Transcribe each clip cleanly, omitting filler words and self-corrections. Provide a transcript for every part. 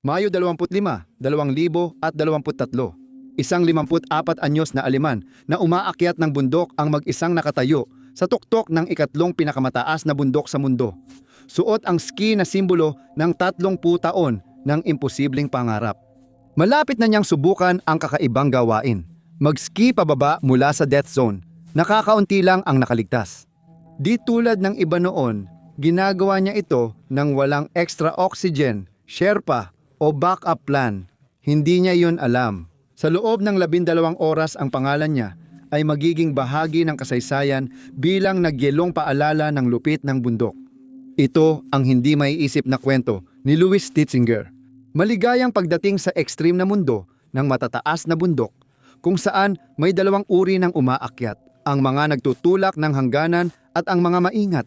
Mayo 25, 2023. Isang 54 anyos na Aleman na umaakyat ng bundok ang mag-isang nakatayo sa tuktok ng ikatlong pinakamataas na bundok sa mundo. Suot ang ski na simbolo ng 30 taon ng imposibleng pangarap. Malapit na niyang subukan ang kakaibang gawain. Mag-ski pababa mula sa death zone. Nakakaunti lang ang nakaligtas. Di tulad ng iba noon, ginagawa niya ito nang walang extra oxygen, Sherpa o backup plan. Hindi niya yun alam. Sa loob ng 12 oras ang pangalan niya ay magiging bahagi ng kasaysayan bilang nagyelong paalala ng lupit ng bundok. Ito ang hindi maiisip na kwento ni Louis Stitzinger. Maligayang pagdating sa extreme na mundo ng matataas na bundok kung saan may dalawang uri ng umaakyat, ang mga nagtutulak ng hangganan at ang mga maingat.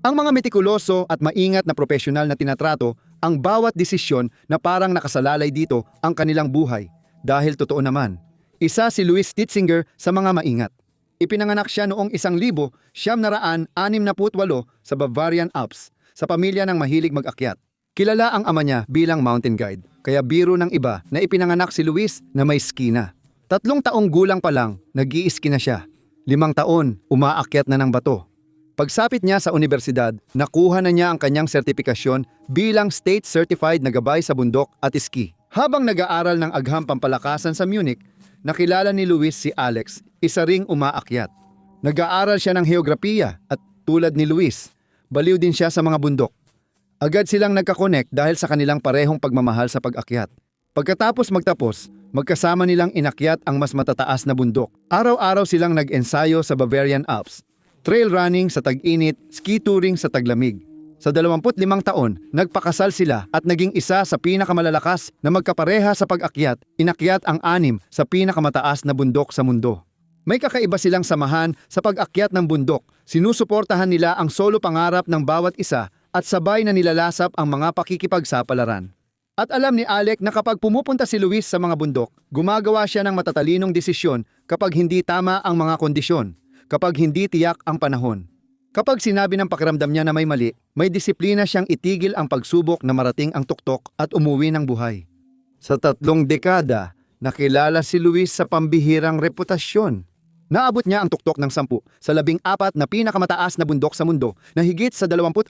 Ang mga metikuloso at maingat na profesional na tinatrato ang bawat desisyon na parang nakasalalay dito ang kanilang buhay. Dahil totoo naman, isa si Louis Stitzinger sa mga maingat. Ipinanganak siya noong 1968 sa Bavarian Alps sa pamilya ng mahilig mag-akyat. Kilala ang ama niya bilang mountain guide, kaya biro ng iba na ipinanganak si Louis na may ski na. 3 taong gulang pa lang, nag-i-ski na siya. 5 taon, umaakyat na ng bato. Pagsapit niya sa universidad, nakuha na niya ang kanyang sertipikasyon bilang state certified na gabay sa bundok at ski. Habang nag-aaral ng agham pampalakasan sa Munich, nakilala ni Louis si Alex, isa ring umaakyat. Nag-aaral siya ng heograpiya at tulad ni Louis, baliw din siya sa mga bundok. Agad silang nagka-connect dahil sa kanilang parehong pagmamahal sa pag-akyat. Pagkatapos magtapos, magkasama nilang inakyat ang mas matataas na bundok. Araw-araw silang nag-ensayo sa Bavarian Alps. Trail running sa tag-init, ski touring sa taglamig. Sa 25 taon, nagpakasal sila at naging isa sa pinakamalalakas na magkapareha sa pag-akyat, inakyat ang 6 sa pinakamataas na bundok sa mundo. May kakaiba silang samahan sa pag-akyat ng bundok, sinusuportahan nila ang solo pangarap ng bawat isa at sabay na nilalasap ang mga pakikipagsapalaran. At alam ni Alec na kapag pumupunta si Luis sa mga bundok, gumagawa siya ng matatalinong desisyon kapag hindi tama ang mga kondisyon, kapag hindi tiyak ang panahon. Kapag sinabi ng pakiramdam niya na may mali, may disiplina siyang itigil ang pagsubok na marating ang tuktok at umuwi ng buhay. Sa 3 dekada, nakilala si Luis sa pambihirang reputasyon. Naabot niya ang tuktok ng 10 sa 14 na pinakamataas na bundok sa mundo na higit sa 26,000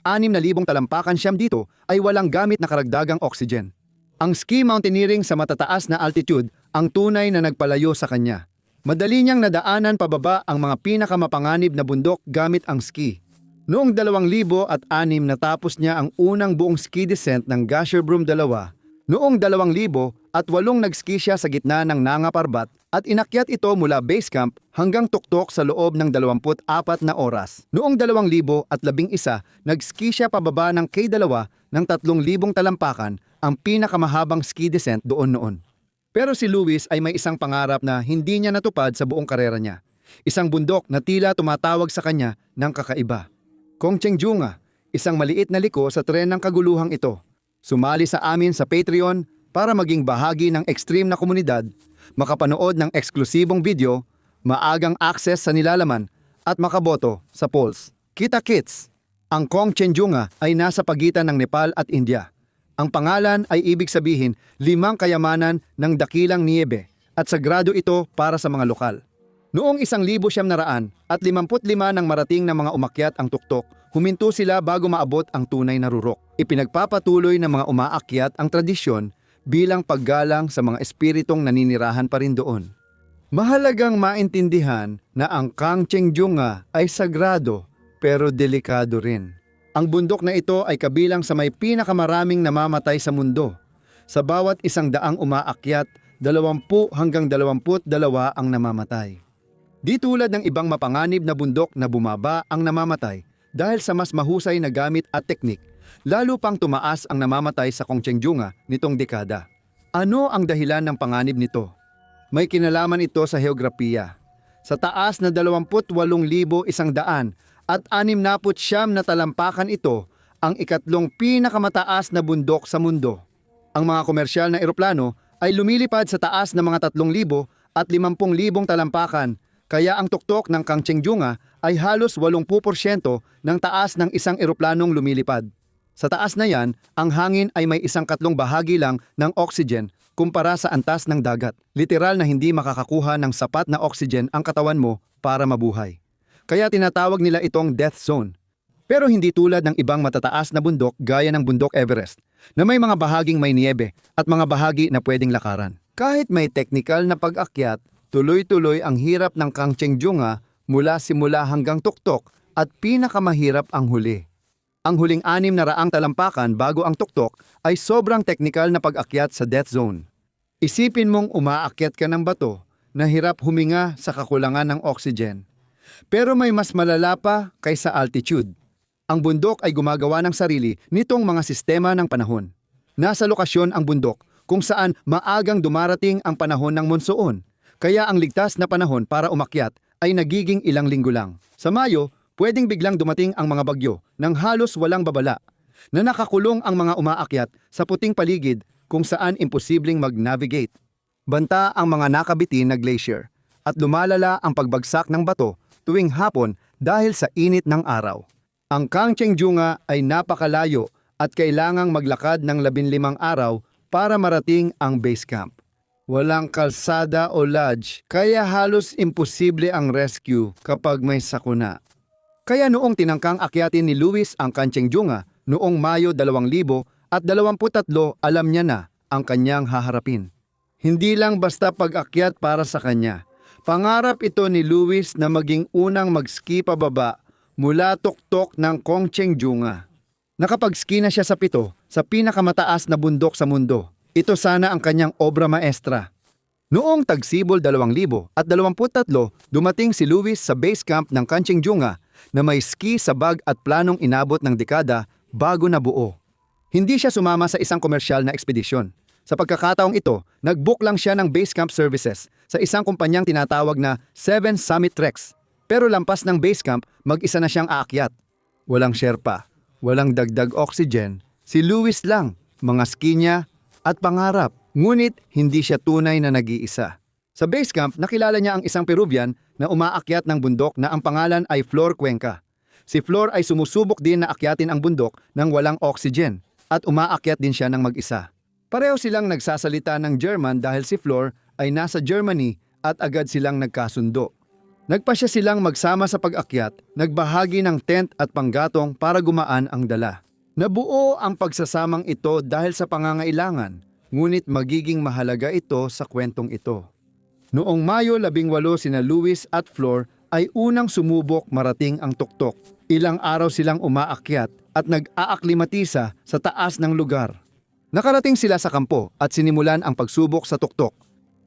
talampakan siyam dito ay walang gamit na karagdagang oxygen. Ang ski mountaineering sa matataas na altitude ang tunay na nagpalayo sa kanya. Madali niyang nadaanan pababa ang mga pinakamapanganib na bundok gamit ang ski. Noong 2006 natapos niya ang unang buong ski descent ng Gasherbrum 2. Noong 2008 nag-ski siya sa gitna ng Nanga Parbat at inakyat ito mula base camp hanggang tuktok sa loob ng 24 na oras. Noong 2011 nag-ski siya pababa ng K2 ng 3,000 talampakan, ang pinakamahabang ski descent doon noon. Pero si Louis ay may isang pangarap na hindi niya natupad sa buong karera niya. Isang bundok na tila tumatawag sa kanya ng kakaiba. Kongchenjunga, isang maliit na liko sa tren ng kaguluhang ito. Sumali sa amin sa Patreon para maging bahagi ng extreme na komunidad, makapanood ng eksklusibong video, maagang access sa nilalaman, at makaboto sa polls. Kita-kits! Ang Kongchenjunga ay nasa pagitan ng Nepal at India. Ang pangalan ay ibig sabihin 5 kayamanan ng dakilang niyebe at sagrado ito para sa mga lokal. Noong 1955 nang marating ng mga umakyat ang tuktok, huminto sila bago maabot ang tunay na rurok. Ipinagpapatuloy ng mga umaakyat ang tradisyon bilang paggalang sa mga espiritong naninirahan pa rin doon. Mahalagang maintindihan na ang Kangchenjunga ay sagrado pero delikado rin. Ang bundok na ito ay kabilang sa may pinakamaraming namamatay sa mundo. Sa bawat 100 umaakyat, 20 hanggang 22 ang namamatay. Di tulad ng ibang mapanganib na bundok na bumaba ang namamatay dahil sa mas mahusay na gamit at teknik, lalo pang tumaas ang namamatay sa Kongchenjunga nitong dekada. Ano ang dahilan ng panganib nito? May kinalaman ito sa heograpiya. Sa taas na 28,100 at 69 na talampakan ito ang ikatlong pinakamataas na bundok sa mundo. Ang mga komersyal na eroplano ay lumilipad sa taas ng mga 3,000 at 50,000 talampakan, kaya ang tuktok ng Kangchenjunga ay halos 80% ng taas ng isang eroplanong lumilipad. Sa taas na yan, ang hangin ay may 1/4 lang ng oxygen kumpara sa antas ng dagat. Literal na hindi makakakuha ng sapat na oxygen ang katawan mo para mabuhay. Kaya tinatawag nila itong death zone. Pero hindi tulad ng ibang matataas na bundok gaya ng bundok Everest, na may mga bahaging may niebe at mga bahagi na pwedeng lakaran. Kahit may technical na pag-akyat, tuloy-tuloy ang hirap ng Kangchenjunga mula simula hanggang tuktok at pinakamahirap ang huli. Ang huling 600 talampakan bago ang tuktok ay sobrang technical na pag-akyat sa death zone. Isipin mong umaakyat ka ng bato na hirap huminga sa kakulangan ng oxygen. Pero may mas malala pa kaysa altitude. Ang bundok ay gumagawa ng sarili nitong mga sistema ng panahon. Nasa lokasyon ang bundok kung saan maagang dumarating ang panahon ng monsoon. Kaya ang ligtas na panahon para umakyat ay nagiging ilang linggo lang. Sa Mayo, pwedeng biglang dumating ang mga bagyo nang halos walang babala, na nakakulong ang mga umaakyat sa puting paligid kung saan imposibleng mag-navigate. Banta ang mga nakabitin na glacier at lumalala ang pagbagsak ng bato tuwing hapon dahil sa init ng araw. Ang Kangchenjunga ay napakalayo at kailangang maglakad ng 15 araw para marating ang base camp. Walang kalsada o lodge, kaya halos imposible ang rescue kapag may sakuna. Kaya noong tinangkang akyatin ni Lewis ang Kangchenjunga noong Mayo 2023, alam niya na ang kanyang haharapin. Hindi lang basta pag-akyat para sa kanya. Pangarap ito ni Lewis na maging unang mag-ski pababa mula tuktok ng Kangchenjunga. Nakapag-ski na siya sa 7 sa pinakamataas na bundok sa mundo. Ito sana ang kanyang obra maestra. Noong tagsibol 2023, dumating si Lewis sa base camp ng Kangchenjunga na may ski sa bag at planong inabot ng dekada bago nabuo. Hindi siya sumama sa isang komersyal na ekspedisyon. Sa pagkakataong ito, nag-book lang siya ng base camp services sa isang kumpanyang tinatawag na 7 Summit Treks. Pero lampas ng base camp, mag-isa na siyang aakyat. Walang Sherpa, walang dagdag oxygen, si Lewis lang, mga ski niya at pangarap. Ngunit hindi siya tunay na nag-iisa. Sa base camp, nakilala niya ang isang Peruvian na umaakyat ng bundok na ang pangalan ay Flor Cuenca. Si Flor ay sumusubok din na akyatin ang bundok nang walang oxygen at umaakyat din siya ng mag-isa. Pareho silang nagsasalita ng German dahil si Flor ay nasa Germany at agad silang nagkasundo. Nagpasya silang magsama sa pag-akyat, nagbahagi ng tent at panggatong para gumaan ang dala. Nabuo ang pagsasamang ito dahil sa pangangailangan, ngunit magiging mahalaga ito sa kwentong ito. Noong Mayo 18, sina Lewis at Flor ay unang sumubok marating ang tuktok. Ilang araw silang umaakyat at nag-aaklimatisa sa taas ng lugar. Nakarating sila sa kampo at sinimulan ang pagsubok sa tuktok.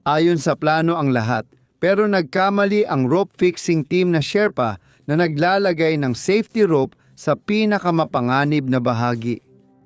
Ayon sa plano ang lahat, pero nagkamali ang rope fixing team na Sherpa na naglalagay ng safety rope sa pinakamapanganib na bahagi.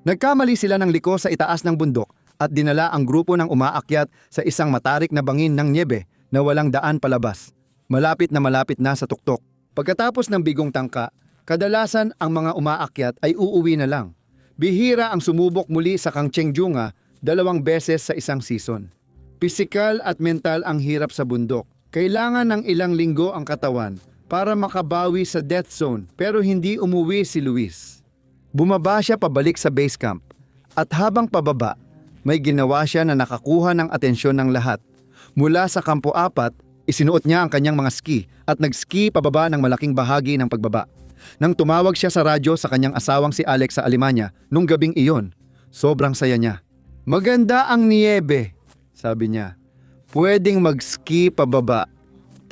Nagkamali sila ng liko sa itaas ng bundok at dinala ang grupo ng umaakyat sa isang matarik na bangin ng niebe na walang daan palabas. Malapit na sa tuktok. Pagkatapos ng bigong tangka, kadalasan ang mga umaakyat ay uuwi na lang. Bihira ang sumubok muli sa Kangchenjunga 2 beses sa isang season. Pisikal at mental ang hirap sa bundok. Kailangan ng ilang linggo ang katawan para makabawi sa death zone, pero hindi umuwi si Lewis. Bumaba siya pabalik sa base camp at habang pababa, may ginawa siya na nakakuha ng atensyon ng lahat. Mula sa kampo 4, isinuot niya ang kanyang mga ski at nag-ski pababa ng malaking bahagi ng pagbaba. Nang tumawag siya sa radyo sa kanyang asawang si Alex sa Alemanya nung gabing iyon, sobrang saya niya. "Maganda ang niebe," sabi niya. "Pwedeng mag-ski pababa."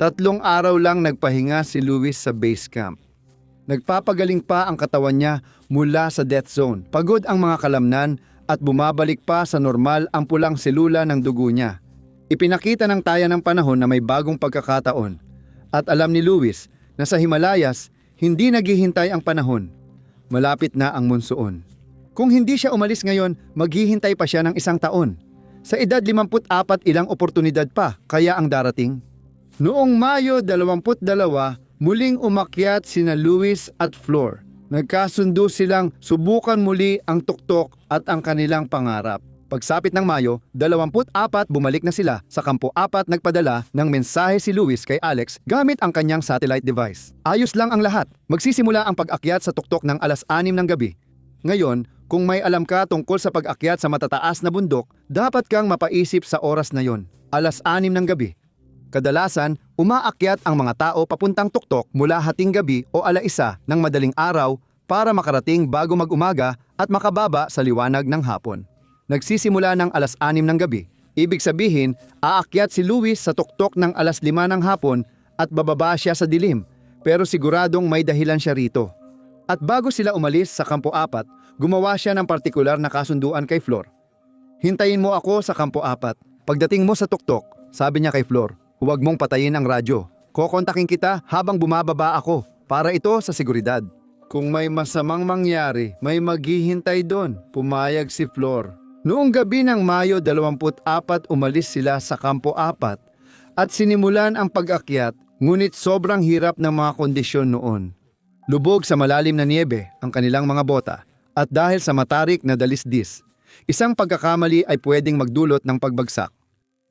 3 araw lang nagpahinga si Lewis sa base camp. Nagpapagaling pa ang katawan niya mula sa death zone. Pagod ang mga kalamnan at bumabalik pa sa normal ang pulang selula ng dugo niya. Ipinakita ng taya ng panahon na may bagong pagkakataon. At alam ni Lewis na sa Himalayas, hindi naghihintay ang panahon. Malapit na ang monsoon. Kung hindi siya umalis ngayon, maghihintay pa siya ng 1 taon. Sa edad 54, ilang oportunidad pa kaya ang darating. Noong Mayo 22, muling umakyat sina Lewis at Flor. Nagkasundo silang subukan muli ang tuktok at ang kanilang pangarap. Pagsapit ng Mayo 24, bumalik na sila sa kampo 4. Nagpadala ng mensahe si Lewis kay Alex gamit ang kanyang satellite device. Ayos lang ang lahat. Magsisimula ang pag-akyat sa tuktok ng 6:00 ng gabi. Ngayon, Kung may alam ka tungkol sa pag-akyat sa matataas na bundok, dapat kang mapaisip sa oras na yon, 6:00 ng gabi. Kadalasan, umaakyat ang mga tao papuntang tuktok mula hating gabi o 1:00 ng madaling araw para makarating bago mag-umaga at makababa sa liwanag ng hapon. Nagsisimula ng 6:00 ng gabi, ibig sabihin, aakyat si Luis sa tuktok ng 5:00 ng hapon at bababa siya sa dilim, pero siguradong may dahilan siya rito. At bago sila umalis sa Kampo 4, gumawa siya ng partikular na kasunduan kay Flor. "Hintayin mo ako sa Kampo 4. Pagdating mo sa tuktok," sabi niya kay Flor, "huwag mong patayin ang radyo. Kokontakin kita habang bumababa ako para ito sa seguridad." Kung may masamang mangyari, may maghihintay doon, pumayag si Flor. Noong gabi ng Mayo 24, umalis sila sa Kampo 4 at sinimulan ang pag-akyat, ngunit sobrang hirap ng mga kondisyon noon. Lubog sa malalim na niebe ang kanilang mga bota at dahil sa matarik na dalisdis, isang pagkakamali ay pwedeng magdulot ng pagbagsak.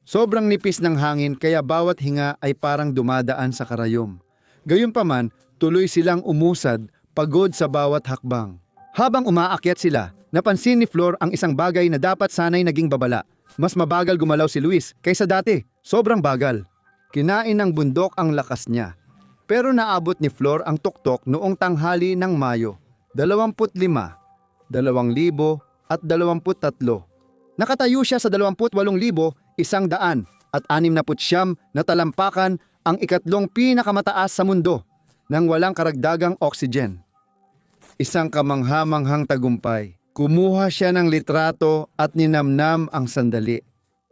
Sobrang nipis ng hangin kaya bawat hinga ay parang dumadaan sa karayom. Gayunpaman, tuloy silang umusad, pagod sa bawat hakbang. Habang umaakyat sila, napansin ni Flor ang isang bagay na dapat sanay naging babala. Mas mabagal gumalaw si Luis kaysa dati, sobrang bagal. Kinain ng bundok ang lakas niya. Pero naabot ni Flor ang tuktok noong tanghali ng Mayo, 25, 2023. Nakatayo siya sa 28,169 na talampakan, ang ikatlong pinakamataas sa mundo, nang walang karagdagang oxygen. Isang kamangha-manghang tagumpay. Kumuha siya ng litrato at ninamnam ang sandali.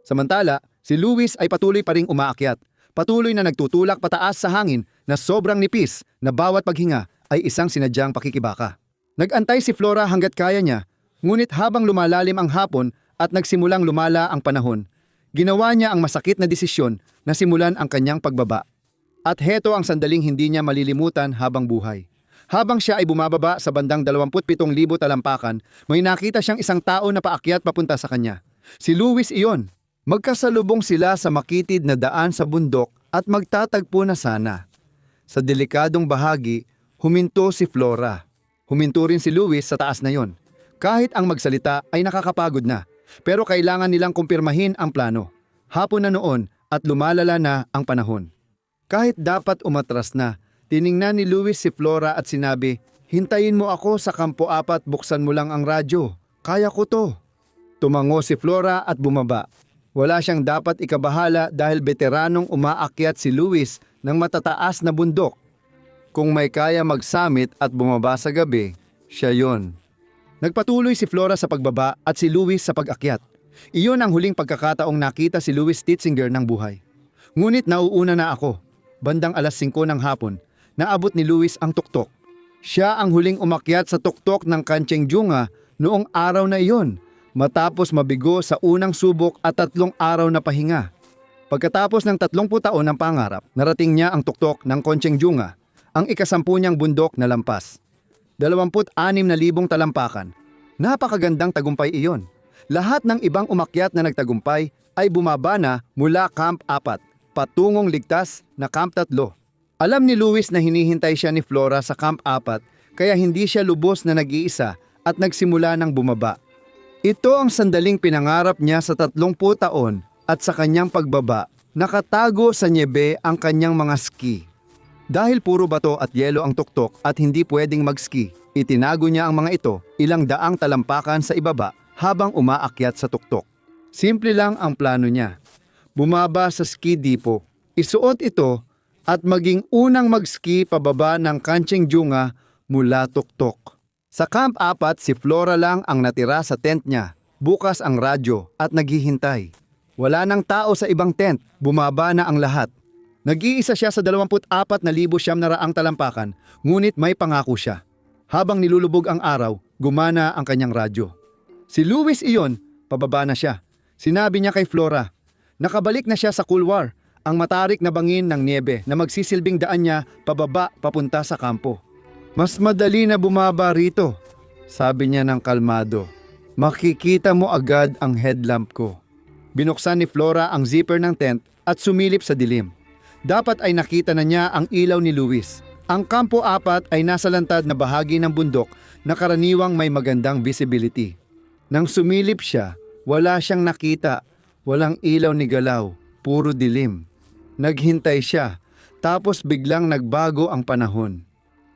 Samantala, si Luis ay patuloy pa ring umaakyat. Patuloy na nagtutulak pataas sa hangin na sobrang nipis na bawat paghinga ay isang sinadyang pakikibaka. Nag-antay si Flora hanggat kaya niya, ngunit habang lumalalim ang hapon at nagsimulang lumala ang panahon, ginawa niya ang masakit na desisyon na simulan ang kanyang pagbaba. At heto ang sandaling hindi niya malilimutan habang buhay. Habang siya ay bumababa sa bandang 27,000 talampakan, may nakita siyang isang tao na paakyat papunta sa kanya. Si Luis iyon. Magkasalubong sila sa makitid na daan sa bundok at magtatagpo na sana. Sa delikadong bahagi, huminto si Flora. Huminto rin si Luis sa taas na yon. Kahit ang magsalita ay nakakapagod na, pero kailangan nilang kumpirmahin ang plano. Hapon na noon at lumalala na ang panahon. Kahit dapat umatras na, tiningnan ni Luis si Flora at sinabi, "Hintayin mo ako sa Kampo 4, buksan mo lang ang radyo. Kaya ko to." Tumango si Flora at bumaba. Wala siyang dapat ikabahala dahil veteranong umaakyat si Luis ng matataas na bundok. Kung may kaya mag-summit at bumaba sa gabi, siya yon. Nagpatuloy si Flora sa pagbaba at si Luis sa pag-akyat. Iyon ang huling pagkakataong nakita si Luis Titzinger ng buhay. Ngunit nauuna na ako. Bandang 5:00 ng hapon, naabot ni Luis ang tuktok. Siya ang huling umakyat sa tuktok ng Kanchenjunga noong araw na iyon, matapos mabigo sa unang subok at 3 araw na pahinga. Pagkatapos ng 30 taon ng pangarap, narating niya ang tuktok ng Kanchenjunga, ang ika-10 niyang bundok na lampas. 26,000 talampakan. Napakagandang tagumpay iyon. Lahat ng ibang umakyat na nagtagumpay ay bumaba na mula Camp 4, patungong ligtas na Camp 3. Alam ni Luis na hinihintay siya ni Flora sa Camp 4, kaya hindi siya lubos na nag-iisa at nagsimula ng bumaba. Ito ang sandaling pinangarap niya sa 30 taon at sa kanyang pagbaba, nakatago sa nyebe ang kanyang mga ski. Dahil puro bato at yelo ang tuktok at hindi pwedeng mag-ski, itinago niya ang mga ito ilang daang talampakan sa ibaba habang umaakyat sa tuktok. Simple lang ang plano niya. Bumaba sa ski depot, isuot ito at maging unang mag-ski pababa ng Kanchenjunga mula tuktok. Sa Camp 4, si Flora lang ang natira sa tent niya. Bukas ang radyo at naghihintay. Wala nang tao sa ibang tent, bumaba na ang lahat. Nag-iisa siya sa 24,900 talampakan, ngunit may pangako siya. Habang nilulubog ang araw, gumana ang kanyang radyo. Si Luis iyon, pababa na siya. Sinabi niya kay Flora, nakabalik na siya sa kulwar, ang matarik na bangin ng niebe na magsisilbing daan niya pababa papunta sa kampo. "Mas madali na bumaba rito," sabi niya ng kalmado. "Makikita mo agad ang headlamp ko." Binuksan ni Flora ang zipper ng tent at sumilip sa dilim. Dapat ay nakita na niya ang ilaw ni Luis. Ang Kampo 4 ay nasa lantad na bahagi ng bundok na karaniwang may magandang visibility. Nang sumilip siya, wala siyang nakita, walang ilaw ni galaw, puro dilim. Naghintay siya, tapos biglang nagbago ang panahon.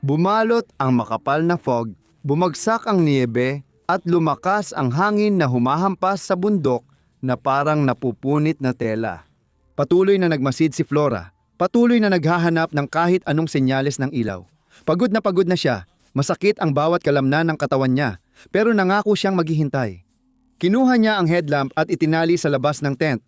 Bumalot ang makapal na fog, bumagsak ang niebe, at lumakas ang hangin na humahampas sa bundok na parang napupunit na tela. Patuloy na nagmasid si Flora, patuloy na naghahanap ng kahit anong senyales ng ilaw. Pagod na siya, masakit ang bawat kalamnan ng katawan niya, pero nangako siyang maghihintay. Kinuha niya ang headlamp at itinali sa labas ng tent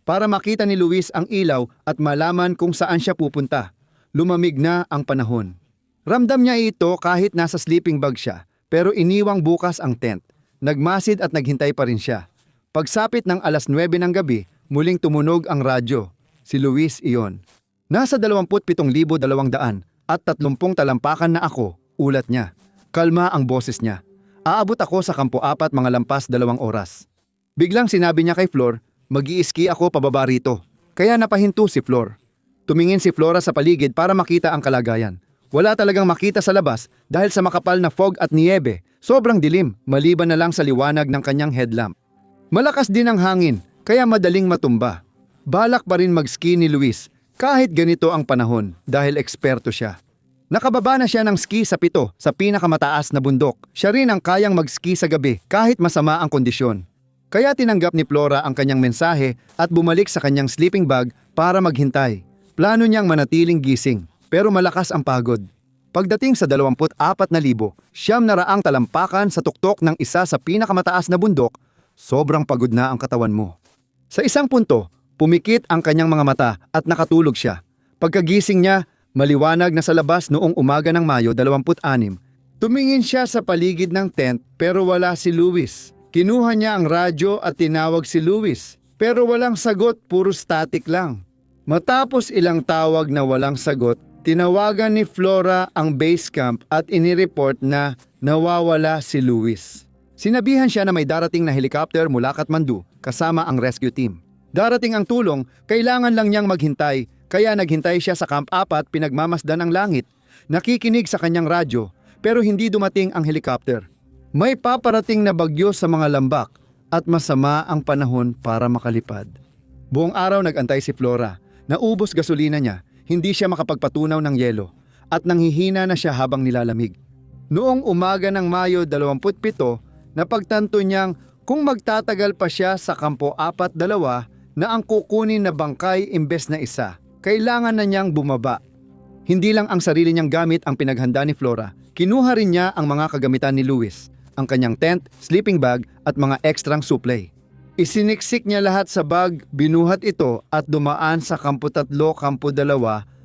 para makita ni Luis ang ilaw at malaman kung saan siya pupunta. Lumamig na ang panahon. Ramdam niya ito kahit nasa sleeping bag siya, pero iniwang bukas ang tent. Nagmasid at naghintay pa rin siya. Pagsapit ng 9:00 ng gabi, muling tumunog ang radyo. Si Luis iyon. Nasa 27,200 at 30 talampakan na ako, ulat niya. Kalma ang boses niya. Aabot ako sa Kampo 4 mga lampas 2 oras. Biglang sinabi niya kay Flor, mag-i-ski ako pababa rito. Kaya napahinto si Flor. Tumingin si Flora sa paligid para makita ang kalagayan. Wala talagang makita sa labas dahil sa makapal na fog at niebe. Sobrang dilim, maliban na lang sa liwanag ng kanyang headlamp. Malakas din ang hangin, kaya madaling matumba. Balak pa rin mag-ski ni Luis, kahit ganito ang panahon dahil eksperto siya. Nakababa na siya ng ski sa 7 sa pinakamataas na bundok. Siya rin ang kayang mag-ski sa gabi kahit masama ang kondisyon. Kaya tinanggap ni Flora ang kanyang mensahe at bumalik sa kanyang sleeping bag para maghintay. Plano niyang manatiling gising, pero malakas ang pagod. Pagdating sa 24,000, 900 talampakan sa tuktok ng isa sa pinakamataas na bundok, sobrang pagod na ang katawan mo. Sa isang punto, pumikit ang kanyang mga mata at nakatulog siya. Pagkagising niya, maliwanag na sa labas noong umaga ng Mayo 26. Tumingin siya sa paligid ng tent pero wala si Luis. Kinuha niya ang radyo at tinawag si Luis, pero walang sagot, puro static lang. Matapos ilang tawag na walang sagot, tinawagan ni Flora ang base camp at inireport na nawawala si Luis. Sinabihan siya na may darating na helicopter mula Kathmandu kasama ang rescue team. Darating ang tulong, kailangan lang niyang maghintay, kaya naghintay siya sa Camp 4 pinagmamasdan ang langit. Nakikinig sa kanyang radyo, pero hindi dumating ang helicopter. May paparating na bagyo sa mga lambak at masama ang panahon para makalipad. Buong araw nag-antay si Flora. Naubos gasolina niya, hindi siya makapagpatunaw ng yelo at nanghihina na siya habang nilalamig. Noong umaga ng Mayo 27, napagtanto niyang kung magtatagal pa siya sa Kampo 4-2 na ang kukunin na bangkay imbes na isa, kailangan na niyang bumaba. Hindi lang ang sarili niyang gamit ang pinaghanda ni Flora, kinuha rin niya ang mga kagamitan ni Luis, ang kanyang tent, sleeping bag at mga ekstrang supply. Isiniksik niya lahat sa bag, binuhat ito at dumaan sa Kampo 3, Kampo 2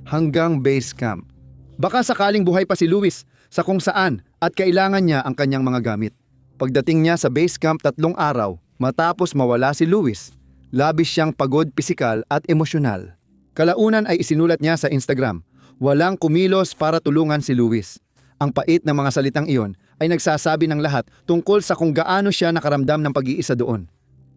hanggang base camp. Baka sakaling buhay pa si Luis sa kung saan at kailangan niya ang kanyang mga gamit. Pagdating niya sa base camp 3 araw, matapos mawala si Luis, labis siyang pagod pisikal at emosyonal. Kalaunan ay isinulat niya sa Instagram, walang kumilos para tulungan si Luis. Ang pait ng mga salitang iyon ay nagsasabi ng lahat tungkol sa kung gaano siya nakaramdam ng pag-iisa doon.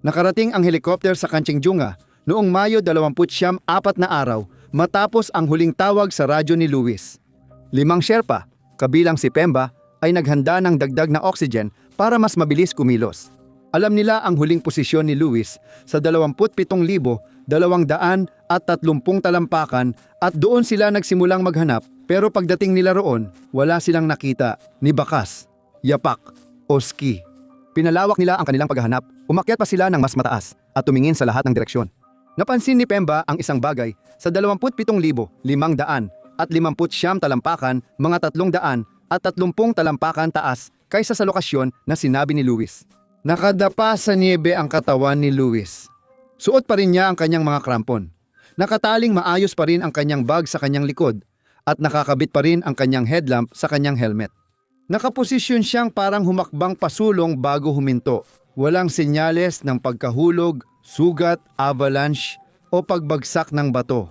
Nakarating ang helicopter sa Kanchenjunga noong Mayo 29, 4 na araw matapos ang huling tawag sa radyo ni Luis. 5 Sherpa, kabilang si Pemba, ay naghanda ng dagdag na oxygen para mas mabilis kumilos. Alam nila ang huling posisyon ni Luis sa 27,230 talampakan at doon sila nagsimulang maghanap, pero pagdating nila roon, wala silang nakita ni bakas, yapak o ski. Pinalawak nila ang kanilang paghahanap, umakyat pa sila ng mas mataas at tumingin sa lahat ng direksyon. Napansin ni Pemba ang isang bagay sa 27,500 at 59 talampakan, mga 300 at 30 talampakan taas kaysa sa lokasyon na sinabi ni Luis. Nakadapa sa niebe ang katawan ni Luis. Suot pa rin niya ang kanyang mga krampon. Nakataling maayos pa rin ang kanyang bag sa kanyang likod at nakakabit pa rin ang kanyang headlamp sa kanyang helmet. Nakaposisyon siyang parang humakbang pasulong bago huminto. Walang senyales ng pagkahulog, sugat, avalanche o pagbagsak ng bato.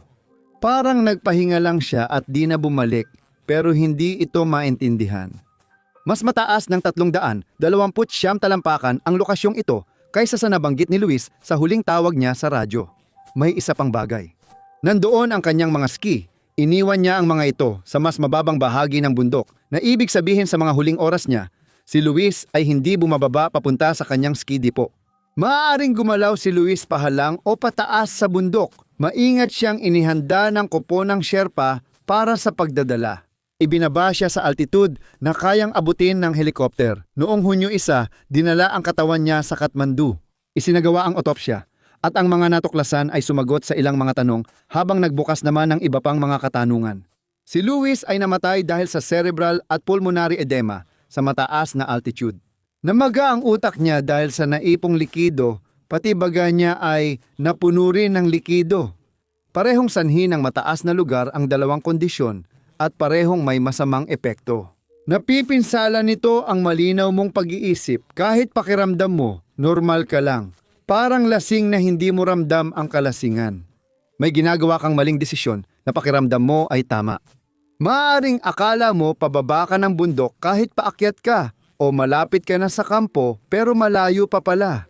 Parang nagpahinga lang siya at di na bumalik, pero hindi ito maintindihan. Mas mataas ng 329 talampakan ang lokasyong ito kaysa sa nabanggit ni Luis sa huling tawag niya sa radyo. May isa pang bagay. Nandoon ang kanyang mga ski. Iniwan niya ang mga ito sa mas mababang bahagi ng bundok na ibig sabihin sa mga huling oras niya, Si Luis ay hindi bumababa papunta sa kanyang ski depot. Maaaring gumalaw si Luis pahalang o pataas sa bundok. Maingat siyang inihanda ng kupo ng Sherpa para sa pagdadala. Ibinaba siya sa altitude na kayang abutin ng helikopter. Noong Hunyo 1, dinala ang katawan niya sa Kathmandu. Isinagawa ang otopsya at ang mga natuklasan ay sumagot sa ilang mga tanong habang nagbukas naman ng iba pang mga katanungan. Si Luis ay namatay dahil sa cerebral at pulmonary edema sa mataas na altitude. Namaga ang utak niya dahil sa naipong likido, pati baga niya ay napuno rin ng likido. Parehong sanhi ng mataas na lugar ang dalawang kondisyon at parehong may masamang epekto. Napipinsala nito ang malinaw mong pag-iisip kahit pakiramdam mo, normal ka lang. Parang lasing na hindi mo ramdam ang kalasingan. May ginagawa kang maling desisyon na pakiramdam mo ay tama. Maaring akala mo pababa ka ng bundok kahit paakyat ka o malapit ka na sa kampo pero malayo pa pala.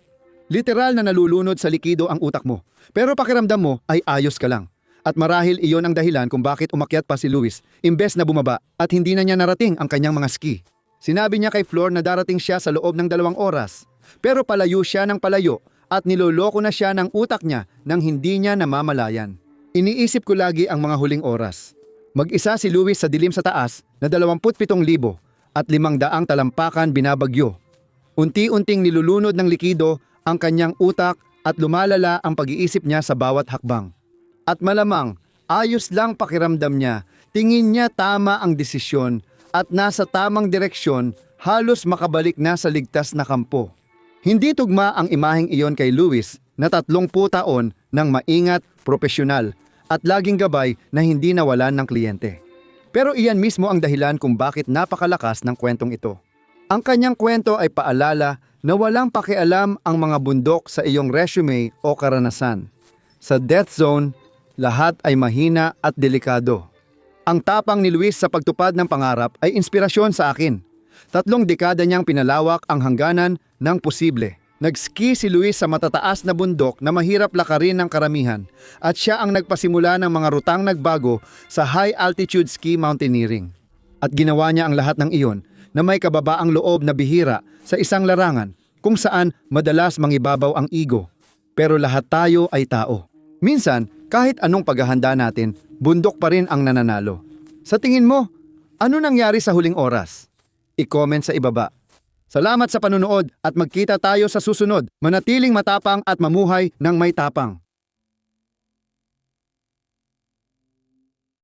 Literal na nalulunod sa likido ang utak mo pero pakiramdam mo ay ayos ka lang. At marahil iyon ang dahilan kung bakit umakyat pa si Luis imbes na bumaba at hindi na niya narating ang kanyang mga ski. Sinabi niya kay Flor na darating siya sa loob ng 2 oras pero palayo siya ng palayo at niloloko na siya ng utak niya nang hindi niya namamalayan. Iniisip ko lagi ang mga huling oras. Mag-isa si Luis sa dilim sa taas na 27,000 at 500 talampakan binabagyo. Unti-unting nilulunod ng likido ang kanyang utak at lumalala ang pag-iisip niya sa bawat hakbang. At malamang, ayos lang pakiramdam niya, tingin niya tama ang desisyon at nasa tamang direksyon, halos makabalik na sa ligtas na kampo. Hindi tugma ang imaheng iyon kay Luis na 30 taon ng maingat, propesyonal at laging gabay na hindi nawalan ng kliyente. Pero iyan mismo ang dahilan kung bakit napakalakas ng kwentong ito. Ang kanyang kwento ay paalala na walang pakialam ang mga bundok sa iyong resume o karanasan. Sa death zone, lahat ay mahina at delikado. Ang tapang ni Luis sa pagtupad ng pangarap ay inspirasyon sa akin. 3 dekada niyang pinalawak ang hangganan ng posible. Nag-ski si Luis sa matataas na bundok na mahirap lakarin ng karamihan at siya ang nagpasimula ng mga rutang nagbago sa high-altitude ski mountaineering. At ginawa niya ang lahat ng iyon na may kababaang loob na bihira sa isang larangan kung saan madalas mangibabaw ang ego. Pero lahat tayo ay tao. Minsan, kahit anong paghahanda natin, bundok pa rin ang nananalo. Sa tingin mo, ano nangyari sa huling oras? I-comment sa ibaba. Salamat sa panunood at magkita tayo sa susunod. Manatiling matapang at mamuhay ng may tapang.